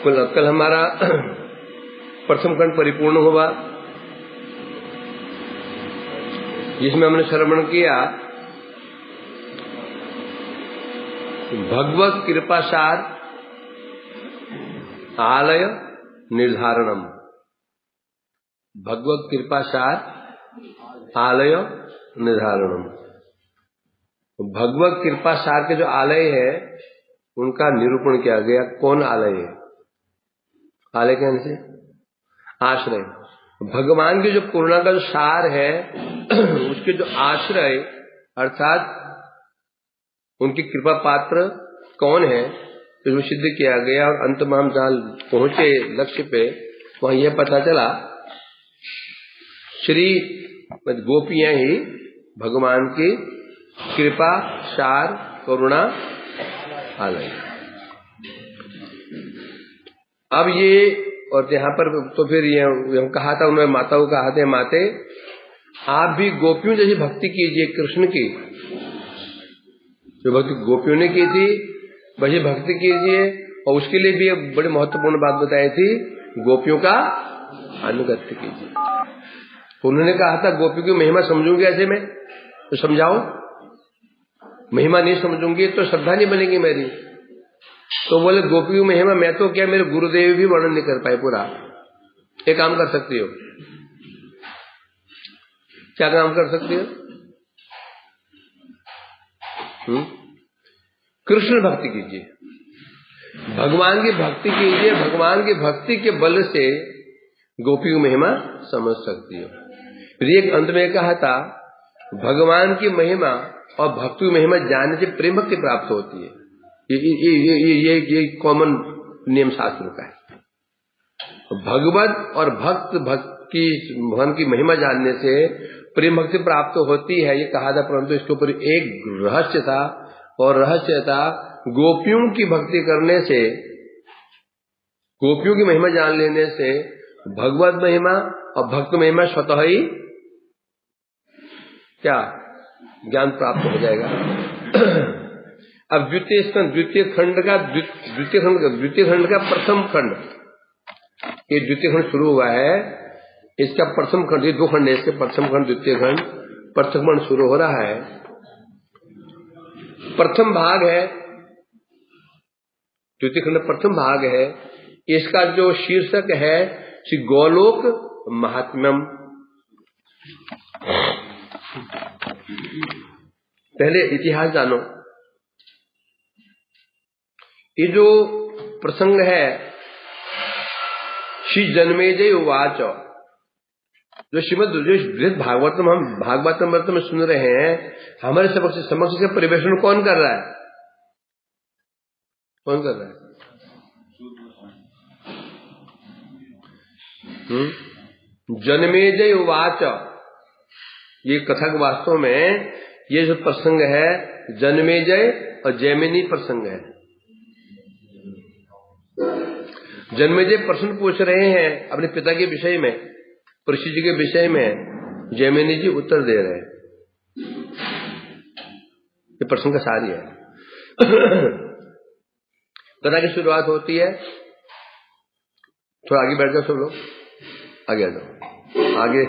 कल हमारा प्रथम खंड परिपूर्ण हुआ, जिसमें हमने श्रवण किया भगवत कृपासार आलय निर्धारणम। भगवत कृपासार आलय निर्धारणम। भगवत कृपासार के जो आलय है उनका निरूपण किया गया। कौन आलय है? आलय कहने से आश्रय। भगवान की जो पूर्णा का जो सार है उसके जो आश्रय अर्थात उनकी कृपा पात्र कौन है, तो सिद्ध किया गया। और अंत में हम जहां पहुंचे लक्ष्य पे, वहां यह पता चला श्री गोपियां ही भगवान की कृपा सार करुणा आलय। अब ये और यहाँ पर तो फिर ये हम कहा था, उन्होंने माता को कहा था, माते आप भी गोपियों जैसी भक्ति कीजिए कृष्ण की। जो भक्ति गोपियों ने की थी वही भक्ति कीजिए। और उसके लिए भी एक बड़ी महत्वपूर्ण बात बताई थी, गोपियों का अनुगत्य कीजिए। उन्होंने कहा था गोपियों की महिमा समझूंगी ऐसे में, तो समझाओ। महिमा नहीं समझूंगी तो श्रद्धा नहीं बनेगी मेरी। तो बोले गोपियों की महिमा मैं तो क्या, मेरे गुरुदेव भी वर्णन नहीं कर पाए पूरा। एक काम कर सकती हो। क्या काम कर सकती हो? कृष्ण भक्ति कीजिए, भगवान की भक्ति कीजिए। भगवान की भक्ति के बल से गोपी की महिमा समझ सकती हो। फिर एक अंत में कहा था भगवान की महिमा और भक्ति की महिमा जानने से प्रेम भक्ति प्राप्त होती है। ये कॉमन नियम शास्त्र का है। भगवत और भगवान की महिमा जानने से प्रेम भक्ति प्राप्त होती है, ये कहा था। परंतु इसके ऊपर एक रहस्य था, और रहस्य था गोपियों की भक्ति करने से, गोपियों की महिमा जान लेने से भगवत महिमा और भक्त महिमा स्वतः ही क्या ज्ञान प्राप्त हो जाएगा। अब द्वितीय खंड का प्रथम खंड, ये द्वितीय खंड शुरू हुआ है। इसका प्रथम खंड, ये दो खंड है, इसके प्रथम खंड द्वितीय खंड, प्रथम खंड शुरू हो रहा है। प्रथम भाग है द्वितीय खंड, प्रथम भाग है। इसका जो शीर्षक है श्री गोलोक महात्म्यम। पहले इतिहास जानो। ये जो प्रसंग है श्री जन्मेजय उवाच, जो बृहद भागवतम हम भागवतम में सुन रहे हैं, हमारे समक्ष से परिवेशन कौन कर रहा है? कौन कर रहा है? जन्मेजय उवाच। ये कथक वास्तव में ये जो प्रसंग है जन्मेजय और जैमिनी प्रसंग है। जन्मेजय प्रश्न पूछ रहे हैं अपने पिता के विषय में, परीक्षित जी के विषय में। जैमिनी जी उत्तर दे रहे हैं। ये प्रश्न का सार है। कथा की शुरुआत होती है, थोड़ा आगे बैठ जाओ सब लोग, आगे आ जाओ। आगे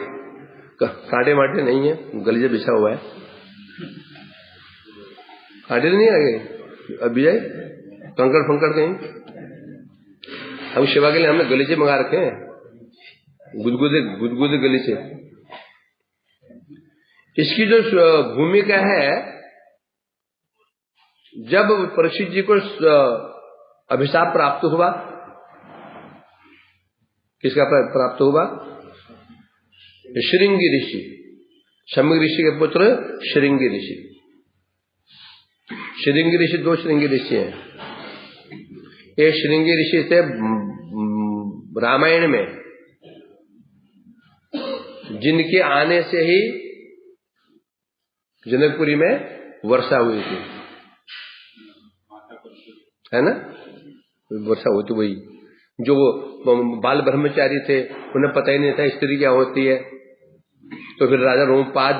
कांटे माटे नहीं है, गलीचा बिछा हुआ है। कांटे नहीं आगे, अभी जाए कंकड़ फंकड़ कहीं। हम सेवा के लिए हमने गलीचे मंगा रखे हैं, गुदगुदे गलीचे। इसकी जो भूमिका है, जब परीक्षित जी को अभिशाप प्राप्त हुआ, किसका प्राप्त हुआ? श्रृंगी ऋषि, शम्य ऋषि के पुत्र श्रृंगी ऋषि। श्रृंगी ऋषि, दो श्रृंगी ऋषि हैं। एक श्रृंगी ऋषि थे रामायण में, जिनके आने से ही जनकपुरी में वर्षा हुई थी, है ना? वर्षा हुई थी। वही जो बाल ब्रह्मचारी थे, उन्हें पता ही नहीं था स्त्री क्या होती है। तो फिर राजा रोमपाद,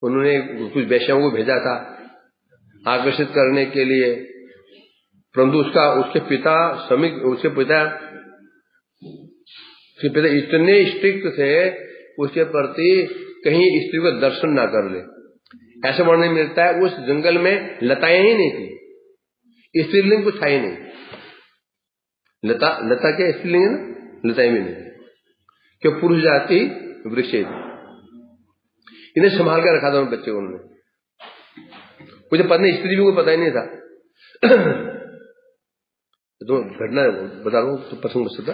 उन्होंने कुछ वैश्यों को भेजा था आकर्षित करने के लिए। परंतु उसके पिता इतने स्ट्रिक्ट थे उसके प्रति, कहीं स्त्री को दर्शन ना कर ले। ऐसा वर्णन मिलता है उस जंगल में लताएं ही नहीं थी, स्त्रीलिंग कुछ था ही नहीं। लता क्या स्त्रीलिंग है ना, लताएं भी नहीं, क्यों पुरुष जाति वृक्ष थी। इन्हें संभाल कर रखा था उन बच्चे को उन्होंने, मुझे पता नहीं, स्त्री भी को पता ही नहीं था। तो घटना बता रहा हूं तो प्रसंग बचता।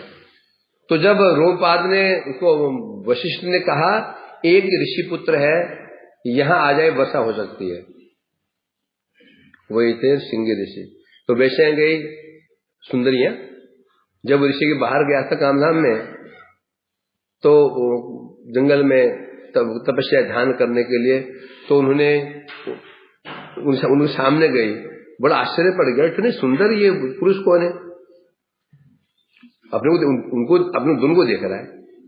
तो जब रोमपाद ने उसको, वशिष्ठ ने कहा एक ऋषि पुत्र है यहां आ जाए, वर्षा हो सकती है, वही थे सिंह ऋषि। तो वैसे गई सुंदरियां, जब ऋषि के बाहर गया था कामधाम में, तो जंगल में तपस्या ध्यान करने के लिए, तो उन्होंने उनके सामने गई, बड़ा आश्चर्य पड़ गया, इतने सुंदर ये पुरुष कौन है, अपने दोनों को देख रहा है,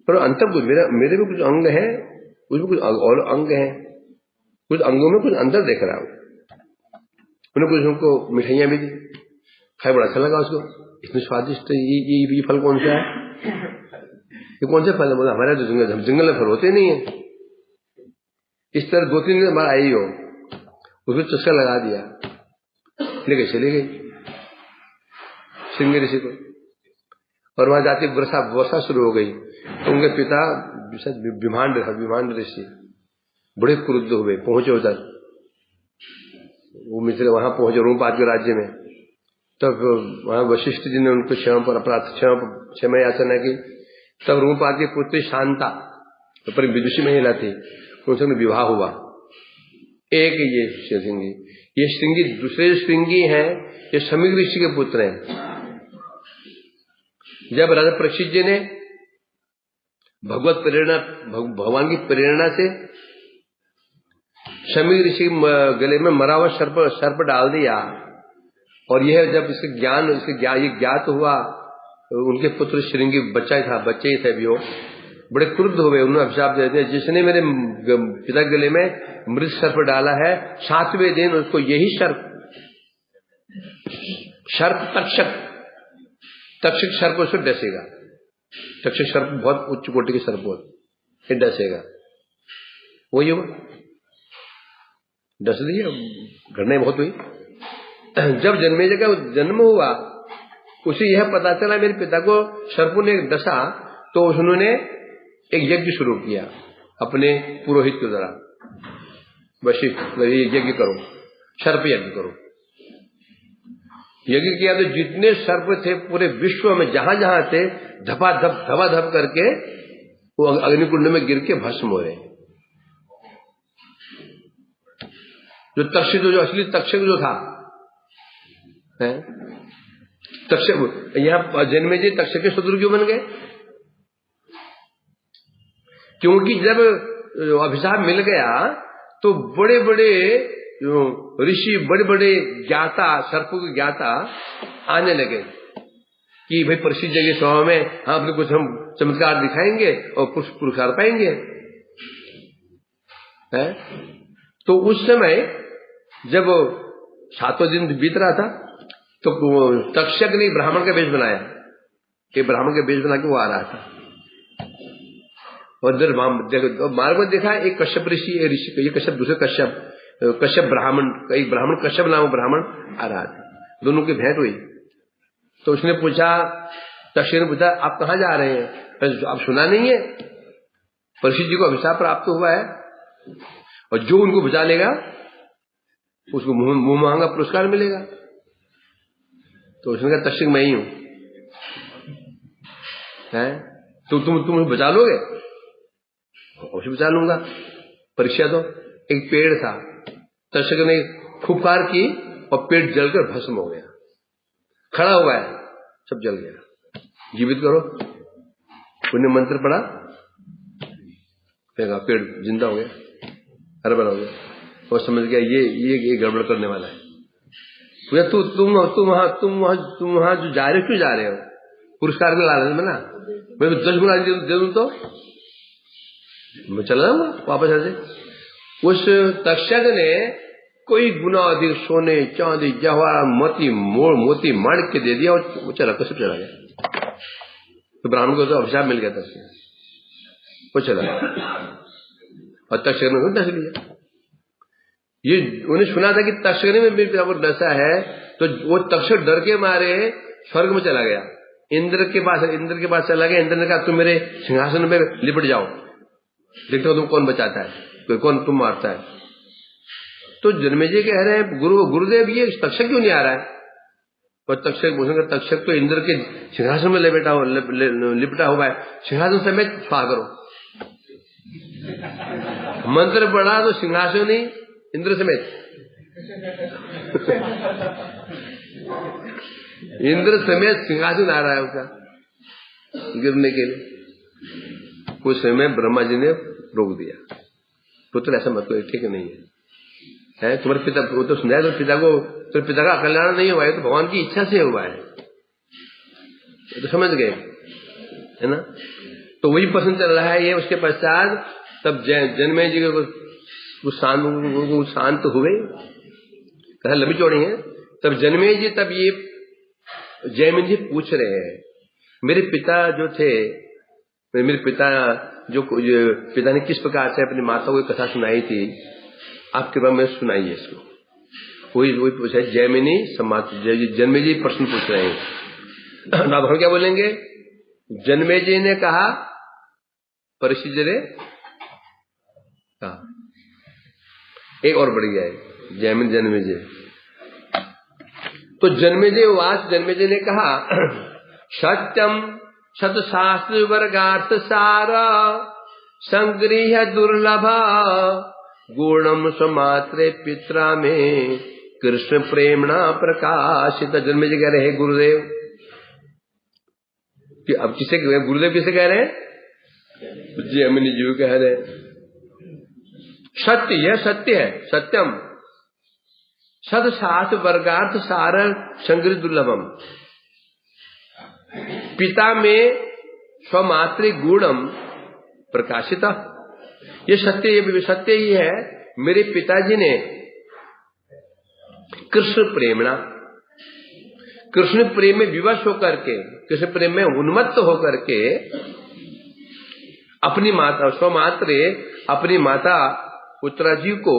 पर अंतर कुछ मेरे में कुछ अंग है, उसमें कुछ और अंग है, कुछ अंगों में कुछ अंदर देख रहा हूं। उन्होंने कुछ उनको मिठाइयां भी दी, खाए, बड़ा अच्छा लगा उसको, इतने स्वादिष्ट, ये फल कौन सा है, ये कौन से फल है? बोला हमारे तो जंगल में फल होते नहीं है। इस तरह 2-3 दिन हमारा आई हो, उसको चस्का लगा दिया, लेके चली गई सिंह ऋषि को। और वहां जाती वर्षा शुरू हो गई, तो उनके पिता विमान ऋषि बड़े क्रुद्ध हुए, पहुंचे उधर, वो मित्र वहां पहुंचे रोमपाद के राज्य में। तब वहां वशिष्ठ जी ने उनको क्षमा याचना की। तब रोमपाद की पुत्री शांता, पर विदुषी महिला थी, उनसे विवाह हुआ। एक ये श्रृंगी, ये श्रृंगी दूसरे श्रृंगी हैं, ये शमी ऋषि के पुत्र हैं। जब राजा परीक्षित जी ने भगवान की प्रेरणा से शमी ऋषि गले में मरा हुआ सर्प डाल दिया, और यह जब ये ज्ञात हुआ, उनके पुत्र श्रृंगी बच्चे ही थे भी, वो बड़े क्रुद्ध हुए, उन्होंने अभिशाप दे दिया, जिसने मेरे पिता गले में मृत सर्प डाला है, 7वें दिन उसको यही सर्प तक्षक सर्प उसको डसेगा। तक्षक सर्प बहुत उच्च कोटि के सर्प होते, डसेगा। वही हुआ, डस दिया, घटनाएं बहुत हुई। जब जन्मेजय का जन्म हुआ, उसे यह पता चला मेरे पिता को सर्पों ने डसा, तो उन्होंने एक यज्ञ शुरू किया अपने पुरोहित के द्वारा, वशिष्ठ यज्ञ करो, सर्प यज्ञ करो। यज्ञ किया तो जितने सर्प थे पूरे विश्व में, जहां जहां थे, धपाधप करके वो अग्निकुंड में गिर के भस्म हो रहे। जो तक्षक, जो असली तक्षक जो था, तक्षक, यहां जन्मेजय तक्षक के शत्रु क्यों बन गए? क्योंकि जब अभिशाप मिल गया तो बड़े बड़े ऋषि, बड़े बड़े ज्ञाता, सर्पों के ज्ञाता आने लगे कि भाई परिषद जगह सभा में अपने कुछ हम चमत्कार दिखाएंगे और कुछ पुरस्कार पाएंगे। तो उस समय जब 7वां दिन बीत रहा था, तो तक्षक ने ब्राह्मण का वेश बनाया, कि ब्राह्मण का वेश बना के वो आ रहा था, और इधर मार्ग में देखा एक कश्यप ऋषि, ये कश्यप, दूसरे कश्यप ब्राह्मण, एक ब्राह्मण कश्यप नाम ब्राह्मण आ रहा था, दोनों की भेंट हुई। तो उसने पूछा, तक्षक ने पूछा, आप कहाँ जा रहे हैं? आप सुना नहीं है, परीक्षित जी को अभिशाप प्राप्त हुआ है, और जो उनको बुझा लेगा उसको मुंह मांगा पुरस्कार मिलेगा। तो उसने कहा, तक्षक मैं ही हूं, तो तुम बचा लोगे? अवश्य बचा लूंगा। परीक्षा दो। एक पेड़ था, तक्षक ने फुफकार की और पेड़ जलकर भस्म हो गया, खड़ा हुआ है, सब जल गया। जीवित करो, पुण्य मंत्र पड़ा, पेड़ जिंदा हो गया, हरा-भरा हो गया। और समझ गया ये गड़बड़ करने वाला है। तुम वहां जो जा रहे हो, क्यों जा रहे हो? पुरस्कार के लालच में ना, मैं 10 गुना दे दूं तो मैं चला जाऊंगा वापस ऐसे। उस तक्षक ने कोई गुना अधिक सोने चांदी जवाहर मोती माणिक के दे दिया और वो चला चला गया। तो ब्राह्मण को तो अभिशाप मिल गया था, वो चला गया और तक्षक ने डस लिया। ये उन्हें सुना था कि तक्षक में भी डसा है, तो वो तक्षक डर के मारे स्वर्ग में चला गया, इंद्र के पास चला गया। इंद्र ने कहा तुम मेरे सिंहासन में लिपट जाओ, देखते हो तुम कौन बचाता है, कोई कौन तुम मारता है। तो जन्मेजय कह रहे हैं गुरुदेव ये तक्षक क्यों नहीं आ रहा है? और तक्षक तो इंद्र के सिंहासन में लिपटा हुआ है, सिंहासन समेत स्वाहा करो। मंत्र पढ़ा तो सिंहासन ही इंद्र समेत इंद्र समेत सिंहासन आ रहा है उसका गिरने के लिए। कुछ समय ब्रह्मा जी ने रोक दिया, पुत्र ऐसा मत करो, ठीक नहीं है, तुम्हारे पिता वो तो सुना है, तो पिता का कल्याण नहीं हुआ है, तो भगवान की इच्छा से हुआ है, तो समझ गए है ना। तो वही पसंद चल रहा है ये। उसके पश्चात तब जन्मेजय जी को शांत हुए, कहा लंबी चौड़ी है। तब जन्मेजय जी तब ये जयमिन जी पूछ रहे हैं, मेरे पिता जो थे, मेरे पिता पिता ने किस प्रकार से अपनी माता को कथा सुनाई थी, आप कृपा में सुनाइए इसको। वही पूछा जयमिनी जन्मेजय जी प्रश्न पूछ रहे हैं। अब हम क्या बोलेंगे? जन्मेजय ने कहा, परीक्षित जी ने कहा, एक और बढ़ गया है जन्मेजय। तो जन्मेजय ने कहा, सत्यम शतशास्त्र वर्गार्थ सार संगृह्य दुर्लभ गुणम समात्रे पित्रा में कृष्ण प्रेमणा प्रकाशित। जन्मेजय कह रहे हैं गुरुदेव कि अब किसे गुरुदेव किसे कह रहे हैं? जयमिनी जी कह रहे हैं। सत्य, यह सत्य है, सत्यम सदशास्त्र वर्गार्थ सार संगृह्य दुर्लभम, पिता में स्वमात्र गुणम प्रकाशिता। ये सत्य ही है। मेरे पिताजी ने कृष्ण प्रेम में विवश होकर के, कृष्ण प्रेम में उन्मत्त होकर के अपनी माता स्वमात्र अपनी माता उत्तरा जी को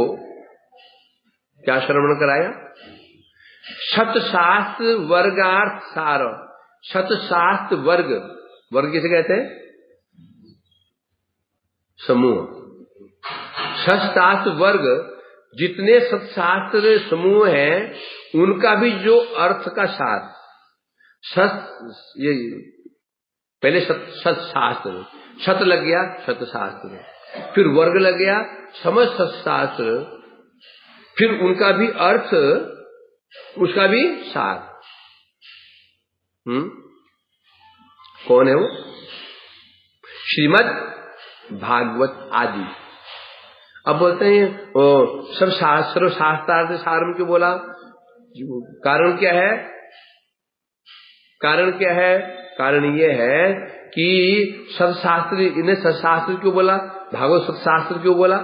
क्या श्रवण कराया? शतशास्त्र वर्गार्थ सार। शतशास्त्र वर्ग किसे कहते हैं? समूह। शतशास्त्र वर्ग, जितने सतशास्त्र समूह हैं उनका भी जो अर्थ का सार, ये पहले सतशास्त्र, शत लग गया शतशास्त्र, फिर वर्ग लग गया समस्त सतशास्त्र, फिर उनका भी अर्थ, उसका भी सार। कौन है वो? श्रीमद् भागवत आदि। अब बोलते हैं सब शास्त्रार्थ सार में क्यों बोला? कारण क्या है? कारण ये है कि सत्शास्त्र, इन्हें सत्शास्त्र क्यों बोला? भागवत सत्शास्त्र क्यों बोला?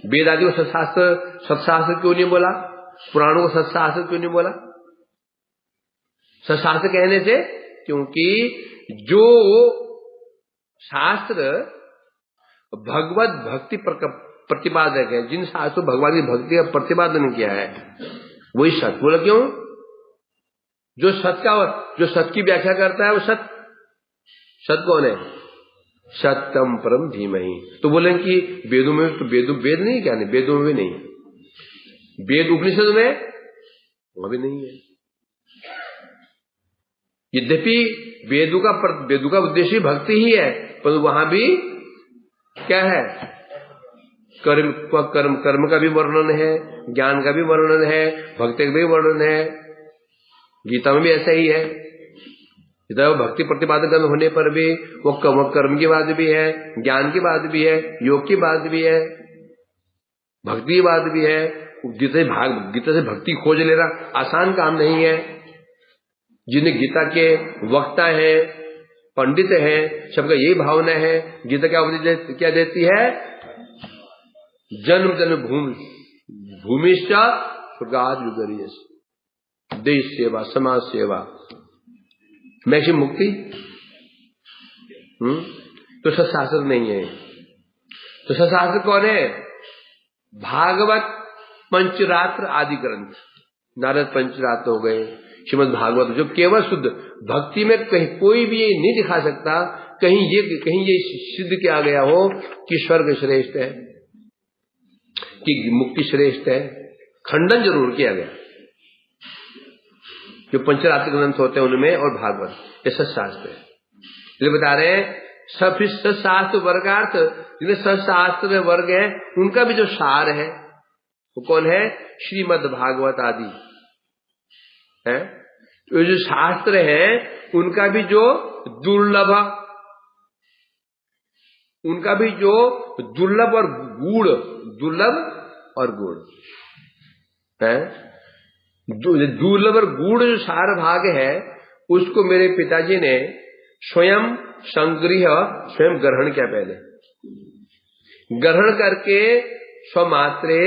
वेद आदि को सत्शास्त्र क्यों नहीं बोला? पुराणों को सत्शास्त्र क्यों नहीं बोला? सत्शास्त्र कहने से, क्योंकि जो शास्त्र भगवत भक्ति प्रतिपादक है, जिन शास्त्रों भगवान की भक्ति का प्रतिपादन किया है, वही सत्य बोला। क्यों? जो सत्य की व्याख्या करता है वो सत्य कौन है? सत्यम परम धीमहि। तो बोले कि वेदों में, तो वेद नहीं, क्या नहीं, वेदों में भी नहीं, वेद उपनिषद में वह भी नहीं है। यद्यपि वेदों का उद्देश्य भक्ति ही है, पर वहां भी क्या है? कर्म का भी वर्णन है, ज्ञान का भी वर्णन है, भक्ति का भी वर्णन है। गीता में भी ऐसा ही है। भक्ति प्रतिपादक होने पर भी वो कर्म की बात भी है, ज्ञान की बात भी है, योग की बात भी है, भक्ति की बात भी है। गीता से भक्ति खोज लेना आसान काम नहीं है। जिन्हें गीता के वक्ता हैं, पंडित हैं, सबका यही भावना है। गीता क्या देती है? जन्म जन्म भूमिश्च स्वर्गाद युगरीयस, देश सेवा, समाज सेवा, मैक्सिम मुक्ति। तो सत्शास्त्र नहीं है। तो सत्शास्त्र कौन है? भागवत, पंचरात्र आदि ग्रंथ, नारद पंचरात्र हो गए, श्रीमद् भागवत, जो केवल शुद्ध भक्ति में कहीं कोई भी ये नहीं दिखा सकता, कहीं ये सिद्ध किया गया हो कि स्वर्ग श्रेष्ठ है, कि मुक्ति श्रेष्ठ है। खंडन जरूर किया गया जो पंचरात्र ग्रंथ होते हैं उनमें, और भागवत, ये सत्शास्त्र है। इसलिए बता रहे हैं सत्शास्त्र वर्गार्थ, जिनमें सत्शास्त्र वर्ग है उनका भी जो सार है वो कौन है? श्रीमद् भागवत आदि है। तो जो शास्त्र है उनका भी जो दुर्लभ, उनका भी जो दुर्लभ और गूढ़, दुर्लभ और गूढ़ है, दुर्लभ और गूढ़ जो सार भाग है उसको मेरे पिताजी ने स्वयं संग्रह, स्वयं ग्रहण किया। पहले ग्रहण करके स्वमात्रे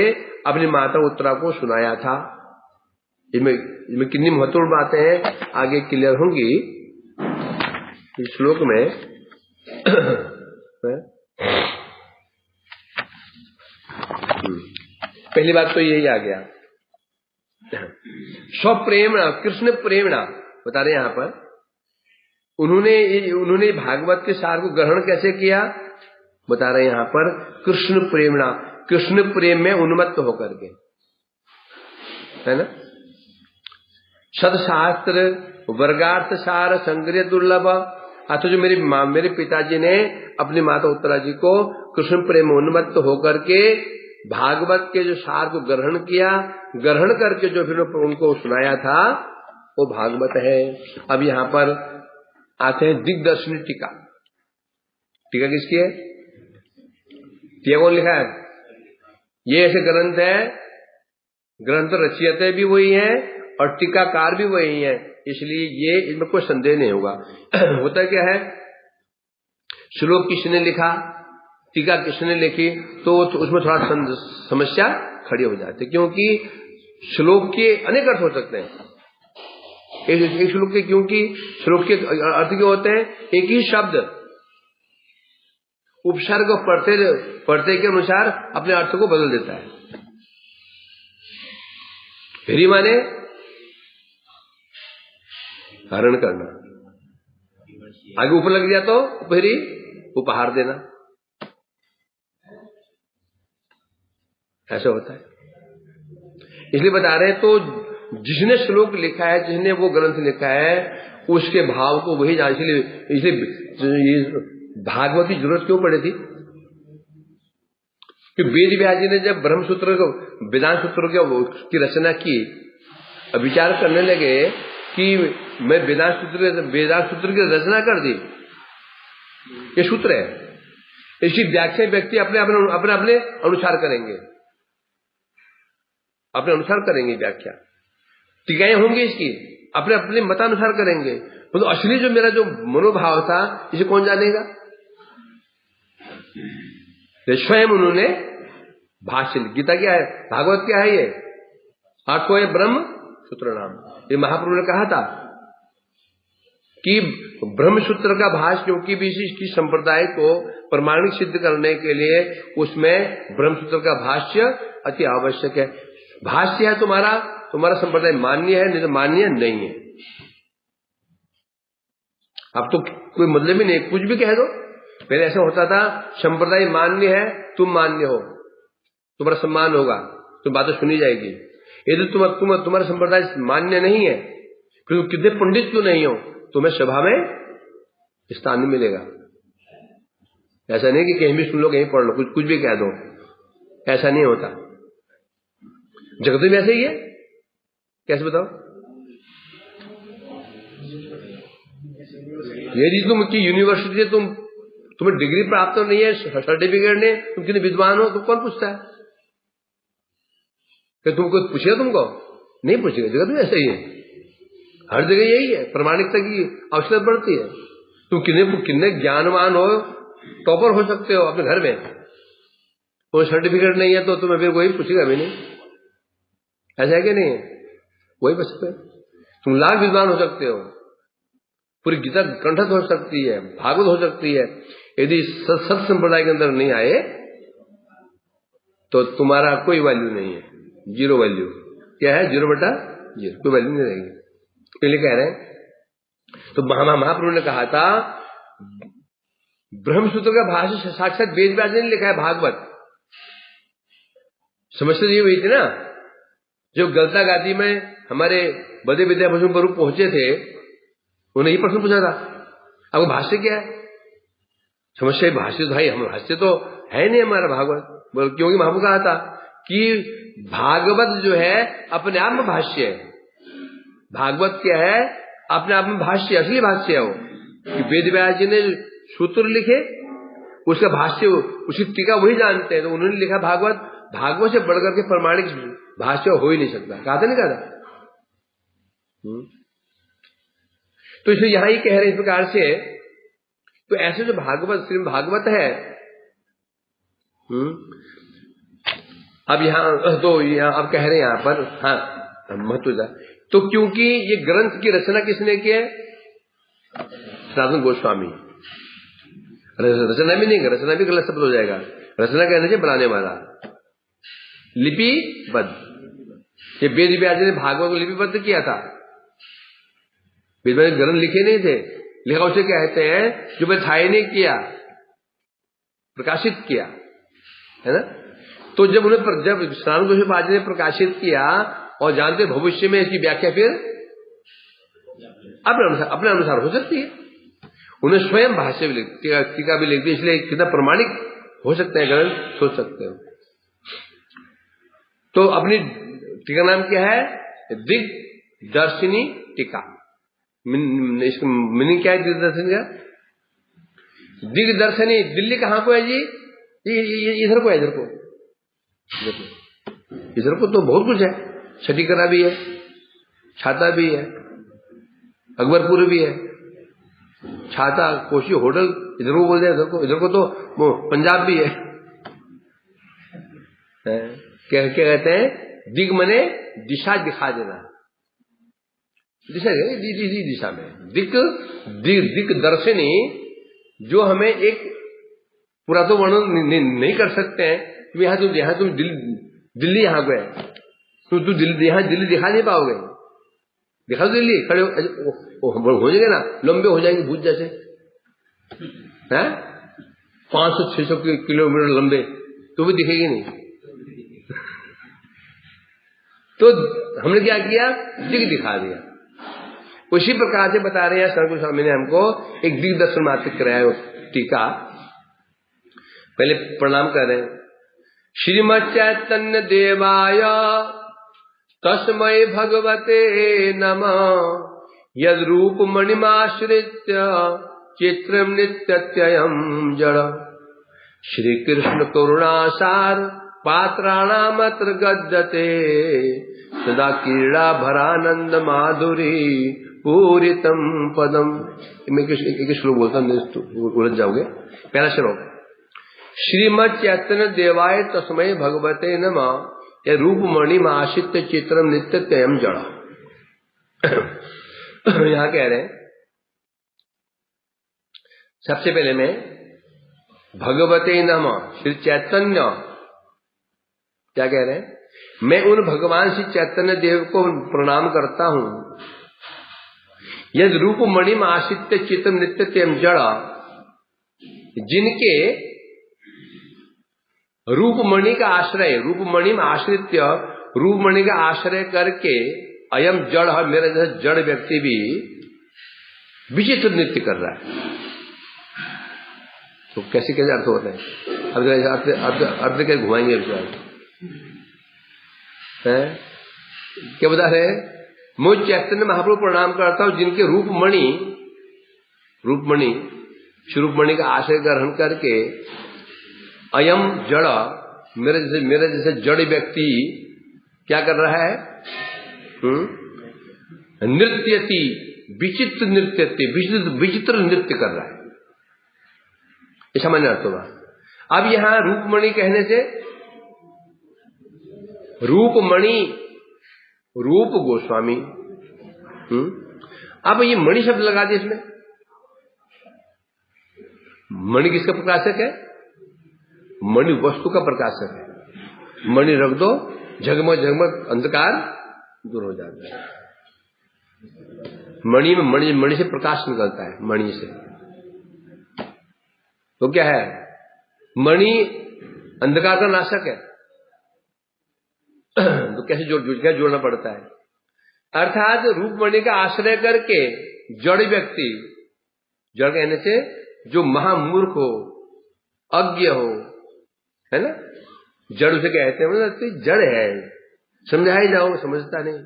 अपनी माता उत्तरा को सुनाया था। इसमें कितनी महत्वपूर्ण बातें हैं आगे क्लियर होंगी इस श्लोक में। पहली बात तो यही आ गया, स्वप्रेमणा, कृष्ण प्रेमणा बता रहे यहां पर। उन्होंने भागवत के सार को ग्रहण कैसे किया बता रहे यहां पर, कृष्ण प्रेमणा, कृष्ण प्रेम में उन्मत्त होकर के, है ना। सदशास्त्र वर्गार्थ सार संग्रह दुर्लभ, अथवा जो मेरे पिताजी ने अपनी माता उत्तरा जी को कृष्ण प्रेम में उन्मत्त होकर के भागवत के जो सार को ग्रहण किया, ग्रहण करके जो फिर उनको सुनाया था वो भागवत है। अब यहाँ पर आते हैं दिग्दर्शनी टीका। टीका किसकी है? टीका कौन लिखा है? ये ऐसे ग्रंथ है, ग्रंथ रचयिता भी वही है और टीकाकार भी वही है, इसलिए ये इसमें कोई संदेह नहीं होगा। होता क्या है, श्लोक किसने लिखा, टीका किसने लिखी, तो उसमें थोड़ा समस्या खड़ी हो जाती है, क्योंकि श्लोक के अनेक अर्थ हो सकते हैं एक श्लोक के, क्योंकि श्लोक के अर्थ क्या होते हैं, एक ही शब्द उपसर्ग पढ़ते के अनुसार अपने अर्थ को बदल देता है। फिर माने हरण करना, आगे ऊपर लग गया तो फिर उपहार देना, ऐसा होता है। इसलिए बता रहे हैं, तो जिसने श्लोक लिखा है, जिसने वो ग्रंथ लिखा है, उसके भाव को वही जान। इसलिए भागवत की जरूरत क्यों पड़ी थी कि वेद व्यास जी ने जब ब्रह्मसूत्र को, वेदांत सूत्र की रचना की, विचार करने लगे कि मैं वेदांत सूत्र की रचना कर दी, ये सूत्र है, इसकी व्याख्या व्यक्ति अपने अपने अनुसार करेंगे, अपने अनुसार करेंगे व्याख्या, टीकाएं होंगी इसकी अपने अपने मतानुसार करेंगे। तो असली जो मेरा जो मनोभाव था इसे कौन जानेगा? स्वयं उन्होंने भाष्य, गीता क्या है, भागवत क्या है, ये आठों है ब्रह्म सूत्र नाम। ये महाप्रभु ने कहा था कि ब्रह्म सूत्र का भाष्य, क्योंकि भी इसी संप्रदाय को प्रमाणिक सिद्ध करने के लिए उसमें ब्रह्म सूत्र का भाष्य अति आवश्यक है। भाष्य है तुम्हारा संप्रदाय मान्य है, नहीं तो मान्य नहीं है। अब तो कोई मतलब ही नहीं, कुछ भी कह दो। पहले ऐसा होता था, संप्रदाय मान्य है, तुम मान्य हो, तुम्हारा सम्मान होगा, तुम बातें सुनी जाएगी। यदि तुम्हारा संप्रदाय मान्य नहीं है, फिर तुम कितने पंडित क्यों नहीं हो, तुम्हें सभा में स्थान नहीं मिलेगा। ऐसा नहीं कि कहीं भी सुन लो, कहीं पढ़ लो, कुछ भी कह दो, ऐसा नहीं होता। जगत में ऐसे ही है, कैसे बताओ? यदि तुम की यूनिवर्सिटी से तुम्हें डिग्री प्राप्त नहीं है, सर्टिफिकेट नहीं, तुम कितने विद्वान हो, तो कौन पूछता है? क्या तुमको पूछेगा? तुमको नहीं पूछेगा। जगत में ऐसा ही है, हर जगह यही है, प्रमाणिकता की आवश्यकता पड़ती है। तुम कितने ज्ञानवान हो, टॉपर हो सकते हो अपने घर में, वो सर्टिफिकेट नहीं है तो तुम्हें फिर कोई पूछेगा भी नहीं। ऐसा है कि नहीं? वही बस पे तुम लाख विद्वान हो सकते हो, पूरी गीता कंठस्थ हो सकती है, भागवत हो सकती है, यदि सत संप्रदाय के अंदर नहीं आए तो तुम्हारा कोई वैल्यू नहीं है, जीरो वैल्यू। क्या है? 0/0, कोई वैल्यू नहीं रहेगी। पहले कह रहे हैं तो महाप्रभु ने कहा था ब्रह्मसूत्र का भाष्य साक्षात वेद व्यास ने लिखा है, भागवत। समस्या ये हुई थी ना, जो गलता गादी में हमारे बड़े विद्याभूषण स्वरूप पहुंचे थे, उन्हें ये प्रश्न पूछा था अब भाष्य क्या है? समस्या भाष्य तो भाई, हम भाष्य तो है नहीं हमारा भागवत, क्योंकि महाप्रभु कहा था कि भागवत जो है अपने आप में भाष्य है। भागवत क्या है? अपने आप में भाष्य, असली भाष्य है वो। कि वेद व्यास जी ने सूत्र लिखे, उसका भाष्य, उसकी टीका वही जानते हैं, तो उन्होंने लिखा भागवत। भागवत से बढ़कर के प्रमाणिक भाष्य हो ही नहीं सकता। कहा था नहीं कहा था? तो इसलिए यहां ही कह रहे इस प्रकार से, तो ऐसे जो भागवत, श्रीमद् भागवत है, अब यहां तो अब कह रहे हैं यहां पर, हाँ महत्व, तो क्योंकि ये ग्रंथ की रचना किसने की है? सनातन गोस्वामी। रचना भी नहीं, रचना भी गलत शब्द हो जाएगा, रचना कहने से बनाने वाला, लिपिबद्ध। ये वेद व्यास ने भागवत को लिपिबद्ध किया था, वेद व्यास ग्रंथ लिखे नहीं थे, लिखा उसे कहते हैं जो बथाई ने किया, प्रकाशित किया, है ना। तो जब सनातन गोस्वामी ने प्रकाशित किया और जानते भविष्य में इसकी व्याख्या फिर अपने अनुसार हो सकती है, उन्हें स्वयं भाष्य भी लिखती, टीका भी लिखती, इसलिए कितना प्रमाणिक हो सकते हैं ग्रंथ, सोच सकते हो। तो अपनी टीका नाम क्या है? दिग्दर्शिनी टीका। इसका मीनिंग क्या है दिग्दर्शिनी का? दिग्दर्शिनी दिल्ली कहां को है जी? इधर को है, इधर को तो बहुत कुछ है, छठीकरा भी है, छाता भी है, अकबरपुर भी है, छाता, कोशी होटल इधर को बोल दिया, इधर को तो वो पंजाब भी है। क्या कहते हैं? दिग मने दिशा दिखा देना, दिशा में दिक दर्शनी, जो हमें एक पूरा तो वर्णन नहीं कर सकते हैं। यहाँ तुम दिल्ली यहाँ पे है, तुम दिल्ली दिखा नहीं पाओगे, दिखा दो दिल्ली, खड़े हो जाएंगे ना, लंबे हो जाएंगे भूत जैसे, हैं 500-600 किलोमीटर लंबे, तो भी दिखेगी नहीं। तो हमने क्या किया? दिखा दिया। उसी प्रकार से बता रहे हैं सनातन स्वामी ने हमको एक दिग्दर्शन मात्र कराया टीका। पहले प्रणाम कर रहे हैं। श्रीमद् चैतन्य देवाय तस्मै भगवते नमः, यद रूप मणिमाश्रित्य चित्रम नित्यत्ययम् जड़, श्री कृष्ण करुणासार पात्राणामत्र गद्यते, सदा क्रीड़ा भरानंद माधुरी पूरितम पदम। मैं एक श्लोक बोलता हूं, उलझ जाओगे। पहला श्लोक, श्रीमद् चैतन्य देवाय तस्मै भगवते नमः, यह रूप मणिमाश्रित्य चित्रम नित्यत्ययम् जड़। यहां कह रहे हैं सबसे पहले में भगवते नमः, श्री चैतन्य, क्या कह रहे हैं? मैं उन भगवान श्री चैतन्य देव को प्रणाम करता हूं, यद रूप मणि में आश्रित्य चित्त नित्यत्यम जड़, जिनके रूपमणि का आश्रय, रूपमणि में आश्रित्य, रूपमणि का आश्रय करके अयम जड़, मेरा जैसा जड़ व्यक्ति भी विचित्र नृत्य कर रहा है। तो कैसे कैसे अर्थ होते हैं? अर्थ कैसे घुमाएंगे है? क्या बता रहे? मुझ चैतन्य महाप्रभु प्रणाम करता हूं, जिनके रूपमणि स्वरूपमणि का आश्रय ग्रहण करके अयम जड़, मेरे जैसे जड़ व्यक्ति क्या कर रहा है? नृत्यति, विचित्र नृत्यति, विचित्र नृत्य कर रहा है। ऐसा मैंने अर्थ होगा। अब यहां रूपमणि कहने से रूपमणि, रूप गोस्वामी। अब ये मणि शब्द लगा दिए इसमें। मणि किसका प्रकाशक है? मणि वस्तु का प्रकाशक है। मणि रख दो, झगमग झगमग अंधकार दूर हो जाता है। मणि में मणि से प्रकाश निकलता है। मणि से तो क्या है? मणि अंधकार का नाशक है। तो कैसे जोड़ना पड़ता है? अर्थात रूपमणि का आश्रय करके जड़ व्यक्ति, जड़ कहने से जो महामूर्ख हो, अज्ञ हो, है ना, जड़ उसे कहते हैं। तो जड़ है, समझाई जाओ समझता नहीं,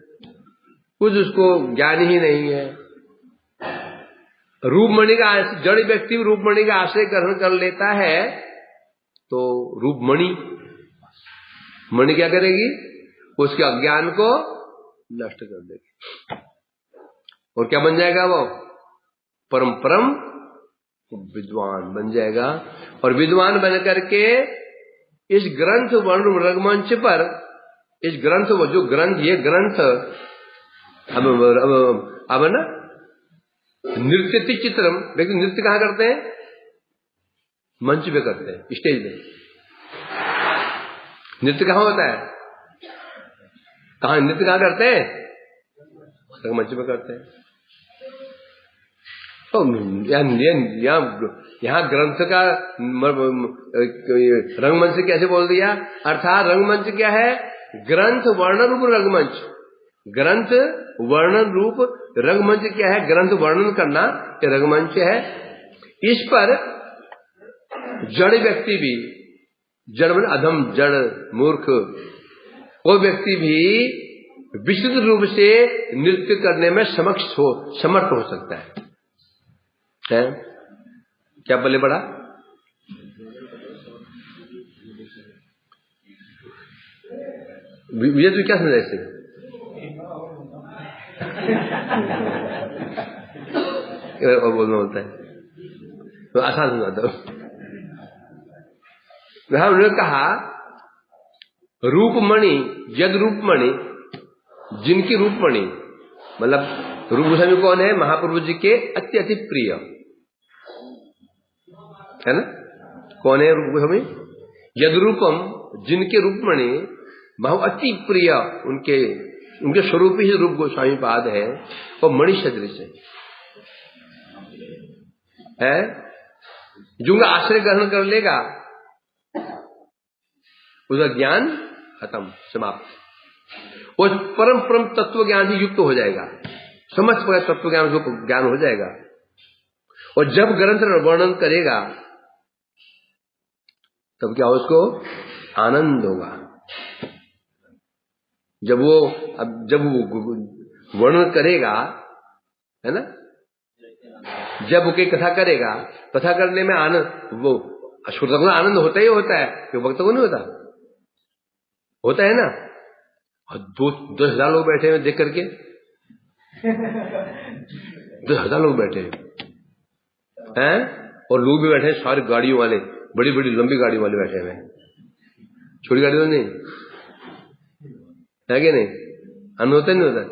कुछ उसको ज्ञान ही नहीं है। रूपमणि का जड़ व्यक्ति रूपमणि का आश्रय ग्रहण कर लेता है तो रूपमणि, मणि क्या करेगी? उसके अज्ञान को नष्ट कर देगी। और क्या बन जाएगा वो? परम परम विद्वान बन जाएगा। और विद्वान बन करके इस ग्रंथ वर्ण रंगमंच पर, इस ग्रंथ, जो ग्रंथ, ये ग्रंथ अब ना नृत्य चित्रम, लेकिन नृत्य कहां करते हैं? मंच पे करते हैं, स्टेज पे। नृत्य कहां होता है? कहां नृत्य कहां करते हैं? रंगमंच पे करते हैं। तो यहाँ ग्रंथ का रंगमंच कैसे बोल दिया? अर्थात रंगमंच क्या है? ग्रंथ वर्णन रूप रंगमंच। ग्रंथ वर्णन रूप रंगमंच क्या है? ग्रंथ वर्णन करना ये रंगमंच है। इस पर जड़ व्यक्ति भी, जड़ में अधम, जड़, मूर्ख, वो व्यक्ति भी विशुद्ध रूप से नृत्य करने में समर्थ हो सकता है। क्या बोले बड़ा? विजय तू क्या समझा इससे? और बोलना होता है तो आसान समझाता हूं। उन्होंने कहा रूपमणि, यद रूपमणि, जिनकी रूपमणि, मतलब रूप गोस्वामी कौन है? महाप्रभु जी के अति प्रिय, है ना? कौन है रूप गोस्वामी? यद रूपम, जिनके रूपमणि, बहु अति प्रिय, उनके स्वरूप ही रूप गोस्वामी पाद है, वो मणि सदृश है। जो उनका आश्रय ग्रहण कर लेगा उसका ज्ञान खत्म, समाप्त। वो परम परम तत्व ज्ञान से युक्त हो जाएगा, समस्त प्रकार तत्व ज्ञान जो ज्ञान हो जाएगा। और जब ग्रंथ वर्णन करेगा तब क्या उसको आनंद होगा। जब वो वर्णन करेगा, है ना, जब वो कोई कथा करेगा, कथा करने में आनंद, वो श्रोता को आनंद होता ही होता है, क्यों भक्त को नहीं होता है ना। और 10,000 लोग बैठे हैं देख करके, 10,000 लोग बैठे हैं, और लोग भी बैठे हैं सारी गाड़ियों वाले, बड़ी बड़ी लंबी गाड़ी वाले बैठे हुए हैं, छोटी गाड़ी तो नहीं है कि नहीं? आनंद होता नहीं होता?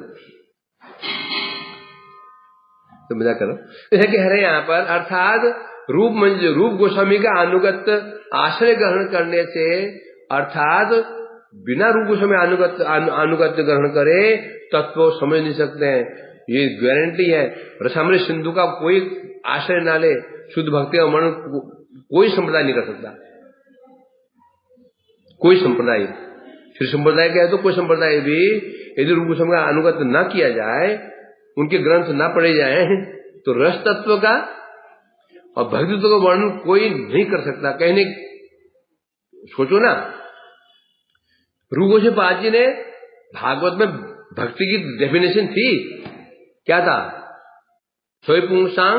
तो मजाक करो। यह कह रहे हैं यहाँ पर, अर्थात रूप गोस्वामी का अनुगत आश्रय ग्रहण करने से, अर्थात बिना रूप गोस्वामी अनुगत ग्रहण करे तत्व समझ नहीं सकते हैं। ये गारंटी है। रसामृत सिंधु का कोई आश्रय ना ले, शुद्ध भक्ति का मन कोई संप्रदाय नहीं कर सकता। कोई संप्रदाय, श्री संप्रदाय का है तो कोई संप्रदाय भी यदि रूप गोस्वामी का अनुगत न किया जाए, उनके ग्रंथ ना पढ़े जाए, तो रस तत्व का और भक्ति तत्व का वर्णन कोई नहीं कर सकता। कहने सोचो ना, रूप गोस्वामी जी ने भागवत में भक्ति की डेफिनेशन थी, क्या था? सोई पुंसाम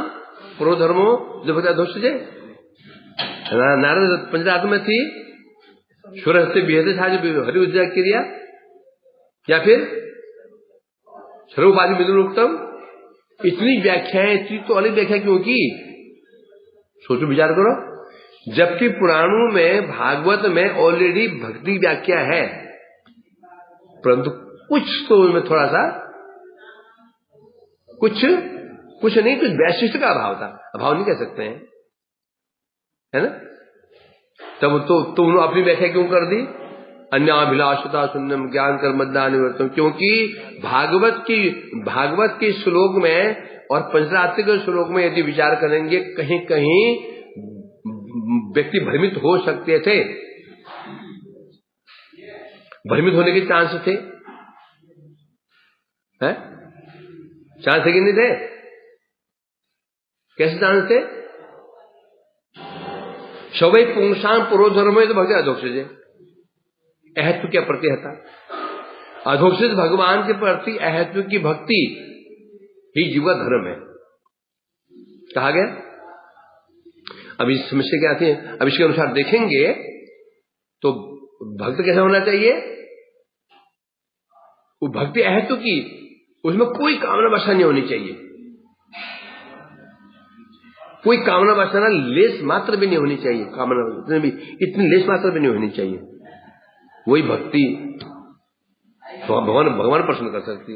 प्रोधर्मो जो भक्ता दोष जे, नारद पंचरात्र में थी, सुर से बेहद था जो हरि उद्या क्रिया, या फिर सर्वोपाधि मिलुक्तम। इतनी व्याख्याएं, इतनी तो अलग व्याख्या क्यों की? सोचो, विचार करो। जबकि पुराणों में, भागवत में ऑलरेडी भक्ति व्याख्या है, परंतु कुछ तो उनमें थोड़ा सा कुछ नहीं, कुछ वैशिष्ट का अभाव था। अभाव नहीं कह सकते हैं, है ना। तब तो उन्होंने अपनी व्याख्या क्यों कर दी? अन्याभिलाषिता शून्यम ज्ञान कर्मज्ञान निवर्तम, क्योंकि भागवत के श्लोक में और पंचरात्र के श्लोक में यदि विचार करेंगे कहीं कहीं व्यक्ति भ्रमित हो सकते थे, भ्रमित होने के चांस थे, हैं? चांस थे कि नहीं थे? कैसे चांस थे? शवै पुंसां पुरोधर्म तो भक्ति अधोक्षज, अहत्व के प्रति हता। अधोक्षज भगवान के प्रति अहत्व की भक्ति ही जीवा धर्म है, कहा गया। अब इस समस्या क्या आती है, अब इसके अनुसार देखेंगे तो भक्त कैसा होना चाहिए? वो भक्ति अहत्व की, उसमें कोई कामना वासना नहीं होनी चाहिए, कोई कामना वासना लेस मात्र भी नहीं होनी चाहिए, कामना इतनी लेस मात्र भी नहीं होनी चाहिए। वही भक्ति भगवान प्रसन्न कर सकती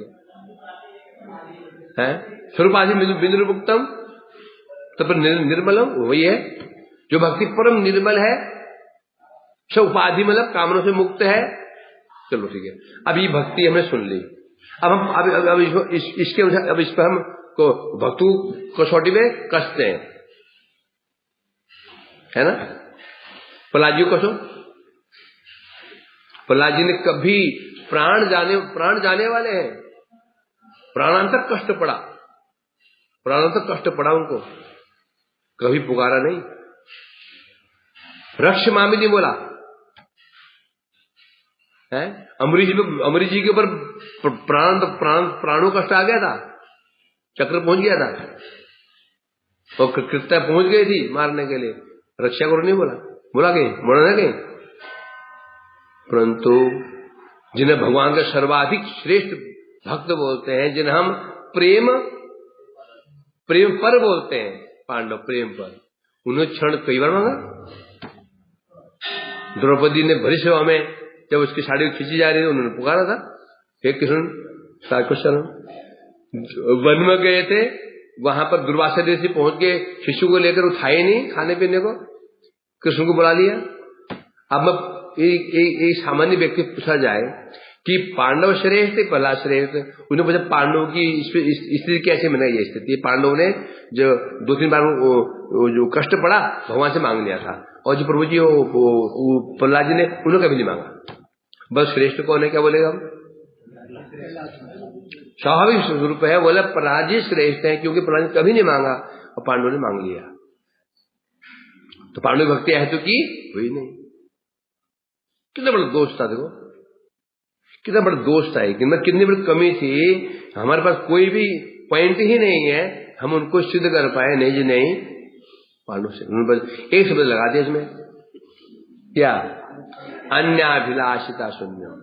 है। स्वरूपाधि बिंदु मुक्तम तब निर्मलम, वही है जो भक्ति परम निर्मल है, सब उपाधि मतलब कामनों से मुक्त है। चलो ठीक है, अब ये भक्ति हमने सुन ली। अब हम अब इसके अनुसार अब इस पर हम को भक्तों कसौटी में कसते हैं, है ना। प्रहलाद जी कसो, प्रहलाद जी ने कभी प्राण जाने वाले हैं, प्राणांतक कष्ट पड़ा, प्राणांतक कष्ट पड़ा उनको, कभी पुकारा नहीं, रक्ष मामी नहीं बोला है। अमरीश जी के ऊपर प्राणों कष्ट आ गया था, चक्र पहुंच गया था और कृत्या पहुंच गई थी मारने के लिए, रक्षा करो नहीं बोला कहीं, बोला ना कहीं। परंतु जिन्हें भगवान का सर्वाधिक श्रेष्ठ भक्त बोलते हैं, जिन्हें हम प्रेम पर बोलते हैं, पांडव प्रेम पर, उन्होंने क्षण कई बार मांगा। द्रौपदी ने भरी सभा में जब उसकी साड़ी खींची जा रही थी, उन्होंने पुकारा था, हे कृष्ण साको शरण। वन में गए थे, वहां पर दुर्वासा ऋषि पहुंच गए, शिशु को लेकर उठाए नहीं खाने पीने को, कृष्ण को बुला लिया। अब एक सामान्य व्यक्ति पूछा जाए कि पांडव श्रेष्ठ थे प्रहलाद श्रेष्ठ, उन्हें पूछा पांडवों की स्थिति कैसे बनाई है स्थिति। पांडवों ने जो 2-3 बार जो कष्ट पड़ा भगवान से मांग लिया था, और जो प्रभु जी प्रहलाद जी ने उन्होंने कभी नहीं मांगा। बस श्रेष्ठ कौन है, क्या बोलेगा हम? स्वाभाविक स्वरूप है, बोला प्रहलाद जी श्रेष्ठ है, क्योंकि प्रहलाद जी कभी नहीं मांगा और पांडवों ने मांग लिया। तो पांडव भक्ति है तो की हुई नहीं। कितना बड़ा दोष था, देखो कितना बड़ा दोष था, कितनी बड़ी कमी थी। हमारे पास कोई भी पॉइंट ही नहीं है, हम उनको सिद्ध कर पाए नहीं जी नहीं। पांडव से उन्होंने एक शब्द लगा दिया इसमें, क्या? अन्याभिलाषिता शून्यम।